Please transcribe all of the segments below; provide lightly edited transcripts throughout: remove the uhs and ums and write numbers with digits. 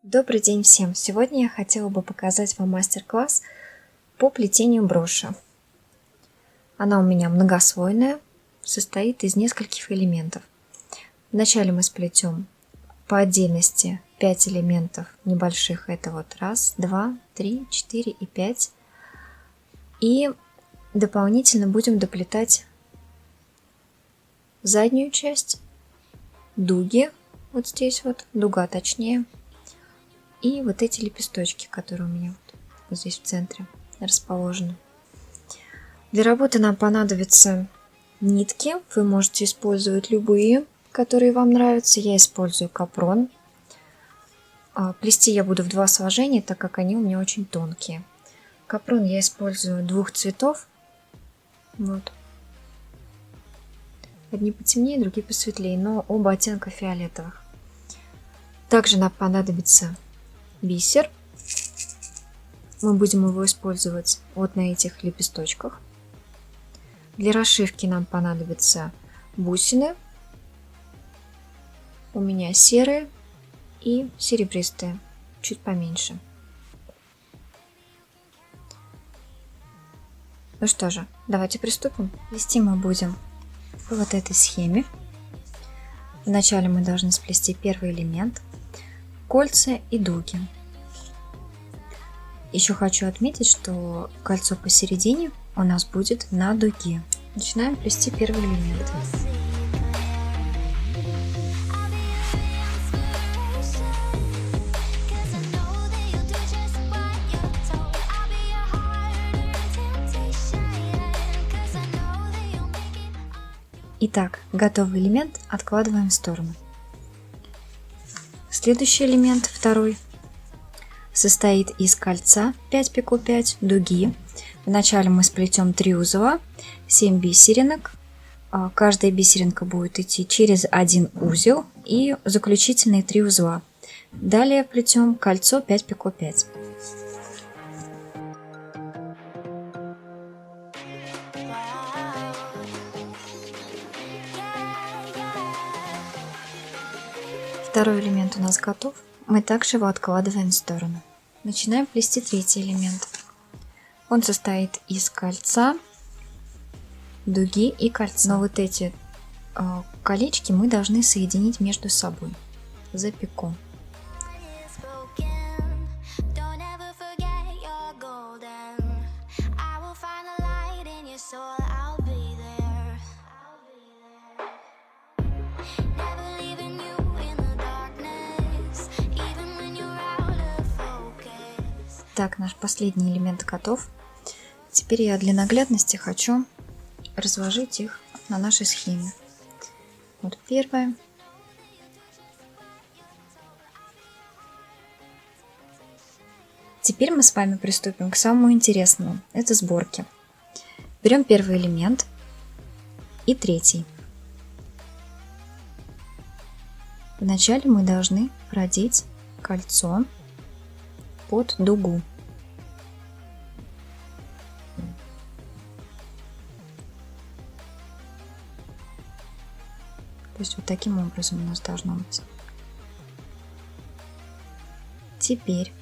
Добрый день всем! Сегодня я хотела бы показать вам мастер-класс по плетению броши. Она у меня многослойная, состоит из нескольких элементов. Вначале мы сплетем по отдельности 5 элементов небольших. Это вот 1, 2, 3, 4 и 5. И дополнительно будем доплетать заднюю часть, дуги, вот здесь вот, дуга точнее. И вот эти лепесточки, которые у меня вот здесь в центре расположены. Для работы нам понадобятся нитки. Вы можете использовать любые, которые вам нравятся. Я использую капрон. Плести я буду в 2 сложения, так как они у меня очень тонкие. Капрон я использую 2 цветов. Вот. Одни потемнее, другие посветлее, но оба оттенка фиолетовых. Также нам понадобится бисер. Мы будем его использовать вот на этих лепесточках. Для расшивки нам понадобятся бусины. У меня серые и серебристые, чуть поменьше. Ну что же, давайте приступим. Плести мы будем по вот этой схеме. Вначале мы должны сплести первый элемент, кольца и дуги. Еще хочу отметить, что кольцо посередине у нас будет на дуге. Начинаем плести первый элемент. Итак, готовый элемент откладываем в сторону. Следующий элемент, второй, состоит из кольца 5 пико 5, дуги. Вначале мы сплетем 3 узла, 7 бисеринок. Каждая бисеринка будет идти через один узел и заключительные 3 узла. Далее плетем кольцо 5 пико 5. Второй элемент у нас готов. Мы также его откладываем в сторону. Начинаем плести третий элемент. Он состоит из кольца, дуги и кольца. Но вот эти колечки мы должны соединить между собой за пико. Так, наш последний элемент готов. Теперь я для наглядности хочу разложить их на нашей схеме. Вот первое. Теперь мы с вами приступим к самому интересному. Это сборки. Берем первый элемент и третий. Вначале мы должны продеть кольцо под дугу. То есть вот таким образом у нас должно быть. Теперь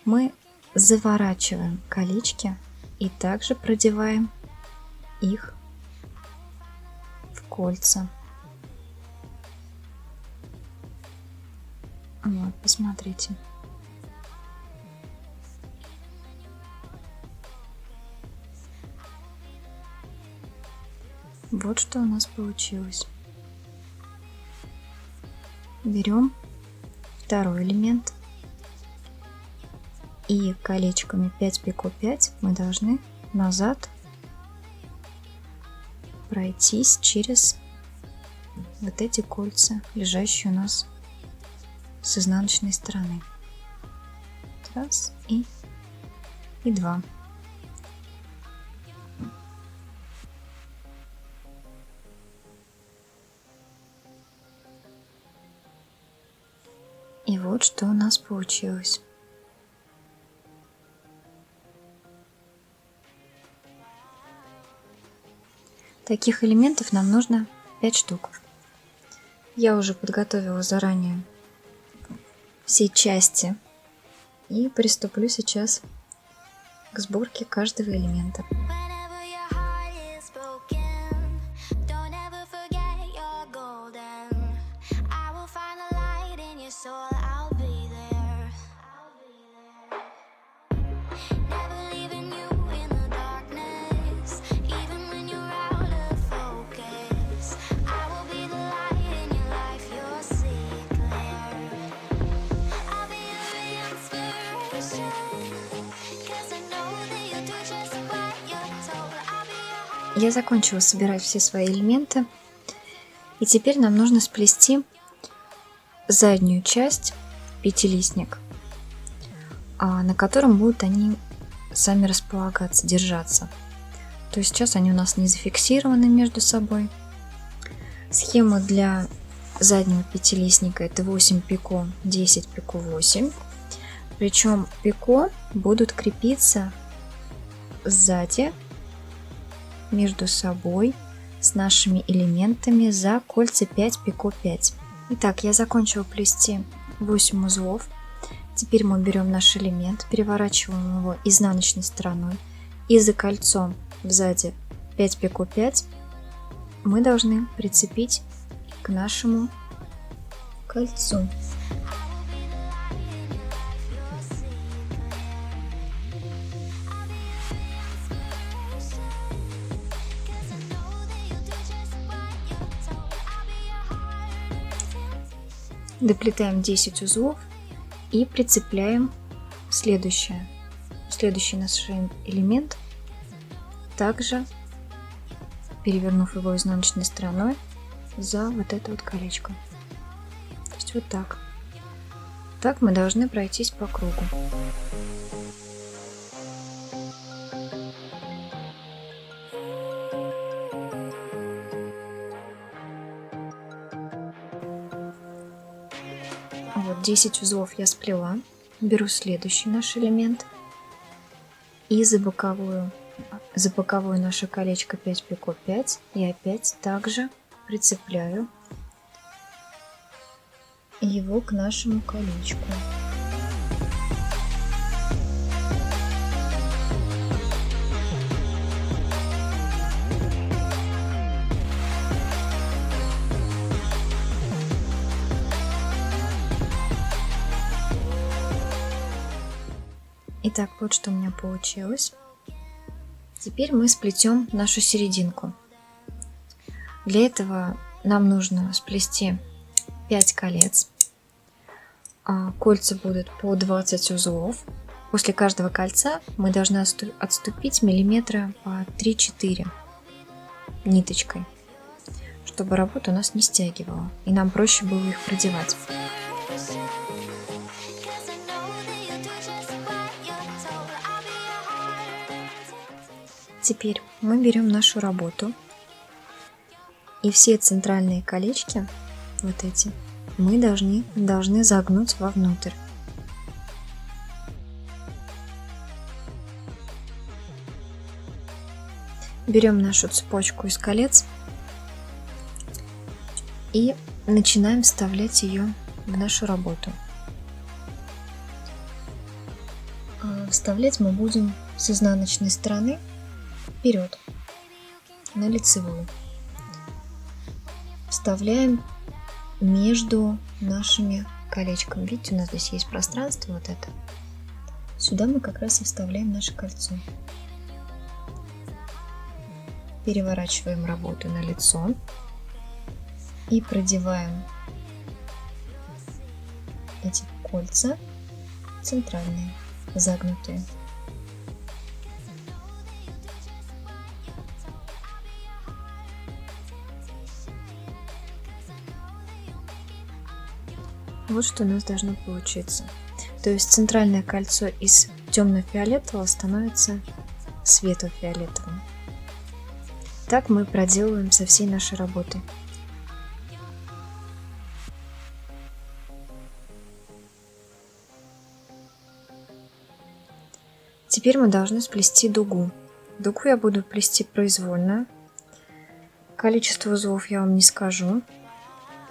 мы заворачиваем колечки и также продеваем их в кольца. Вот, посмотрите. Вот что у нас получилось. Берем второй элемент и колечками 5 пико 5 мы должны назад пройтись через вот эти кольца, лежащие у нас с изнаночной стороны. Раз и два. И вот что у нас получилось. Таких элементов нам нужно 5 штук. Я уже подготовила заранее все части и приступлю сейчас к сборке каждого элемента. Я закончила собирать все свои элементы, и теперь нам нужно сплести заднюю часть, пятилистник, на котором будут они сами располагаться, держаться. То есть сейчас они у нас не зафиксированы между собой. Схема для заднего пятилистника — это 8 пико, 10 пико, 8. Причем пико будут крепиться сзади между собой с нашими элементами за кольца 5 пико 5. Итак, я закончила плести 8 узлов. Теперь мы берем наш элемент, переворачиваем его изнаночной стороной, и за кольцом сзади 5 пико 5 мы должны прицепить к нашему кольцу. Доплетаем 10 узлов и прицепляем следующий наш элемент, также перевернув его изнаночной стороной за вот это вот колечко. То есть вот так. Так мы должны пройтись по кругу. Вот 10 узлов я сплела. Беру следующий наш элемент и за боковое наше колечко 5 пико 5 и опять также прицепляю его к нашему колечку. Итак, вот что у меня получилось. Теперь мы сплетем нашу серединку. Для этого нам нужно сплести 5 колец. Кольца будут по 20 узлов. После каждого кольца мы должны отступить миллиметра по 3-4 ниточкой, чтобы работа у нас не стягивала, и нам проще было их продевать. Теперь мы берем нашу работу, и все центральные колечки, вот эти, мы должны загнуть вовнутрь. Берем нашу цепочку из колец и начинаем вставлять ее в нашу работу. Вставлять мы будем с изнаночной стороны вперед на лицевую. Вставляем между нашими колечками. Видите, у нас здесь есть пространство вот это. Сюда мы как раз и вставляем наше кольцо. Переворачиваем работу на лицо и продеваем эти кольца центральные, загнутые. Вот что у нас должно получиться. То есть центральное кольцо из темно-фиолетового становится светло-фиолетовым. Так мы проделываем со всей нашей работой. Теперь мы должны сплести дугу. Дугу я буду плести произвольно. Количество узлов я вам не скажу,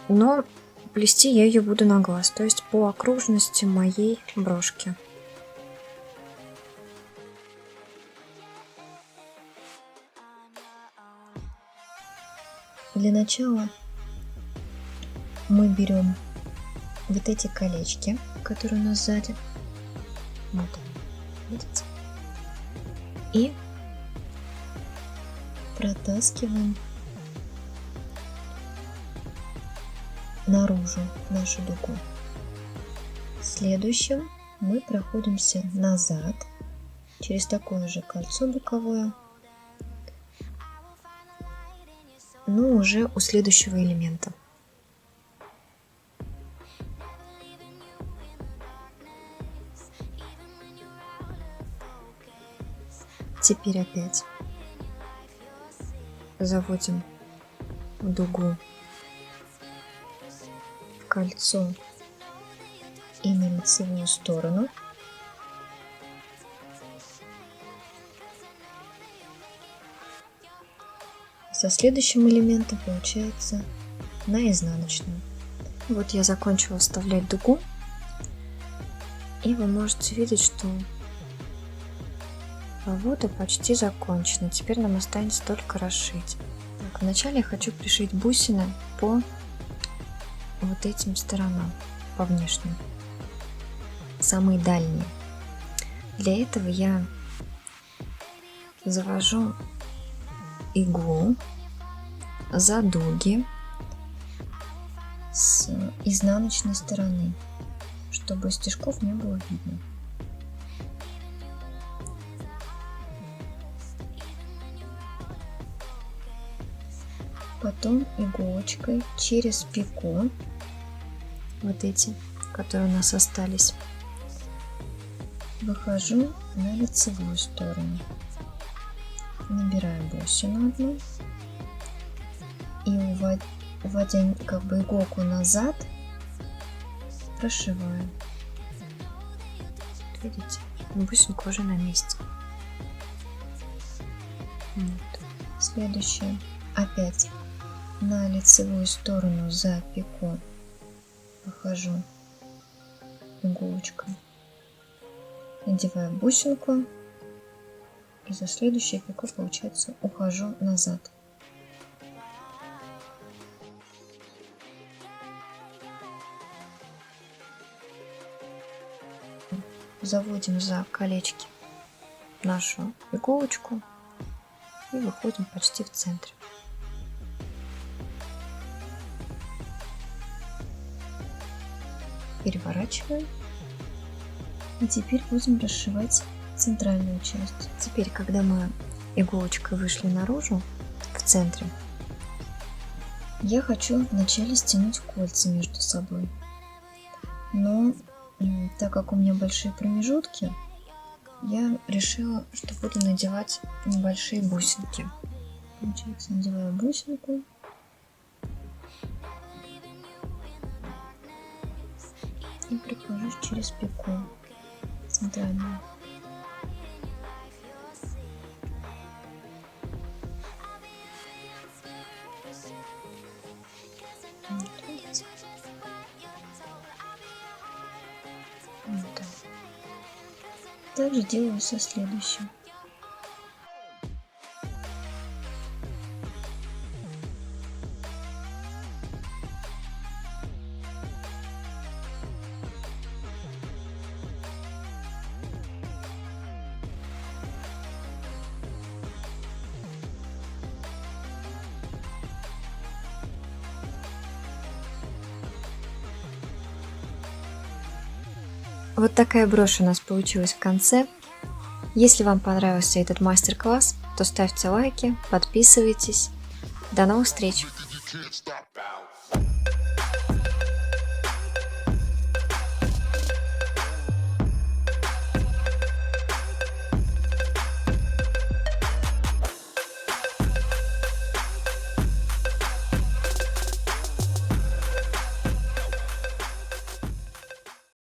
но плести я ее буду на глаз, то есть по окружности моей брошки. Для начала мы берем вот эти колечки, которые у нас сзади, вот, видите, и протаскиваем наружу нашу дугу. Следующим мы проходимся назад через такое же кольцо боковое, но уже у следующего элемента. Теперь опять заводим дугу в кольцо и на лицевую сторону. Со следующим элементом получается на изнаночную. Вот я закончила вставлять дугу, и вы можете видеть, что работа почти закончена. Теперь нам останется только расшить. Так, вначале я хочу пришить бусины по вот этим сторонам, по внешним, самые дальние. Для этого я завожу иглу за дуги с изнаночной стороны, чтобы стежков не было видно. Потом иголочкой через пико, вот эти, которые у нас остались, выхожу на лицевую сторону. Набираю бусину одну и, уводя как бы иголку назад, прошиваю. Видите, бусинка уже на месте. Вот. Следующее. Опять на лицевую сторону за пико выхожу иголочкой, надеваю бусинку. И за следующее пико, получается, ухожу назад. Заводим за колечки нашу иголочку и выходим почти в центре. Переворачиваем. И теперь будем расшивать центральную часть. Теперь, когда мы иголочкой вышли наружу, в центре, я хочу вначале стянуть кольца между собой. Но так как у меня большие промежутки, я решила, что буду надевать небольшие бусинки. Получается, надеваю бусинку. И прохожусь через пико центральную. Вот, видите? Вот так. Также делаю со следующим. Вот такая брошь у нас получилась в конце. Если вам понравился этот мастер-класс, то ставьте лайки, подписывайтесь. До новых встреч!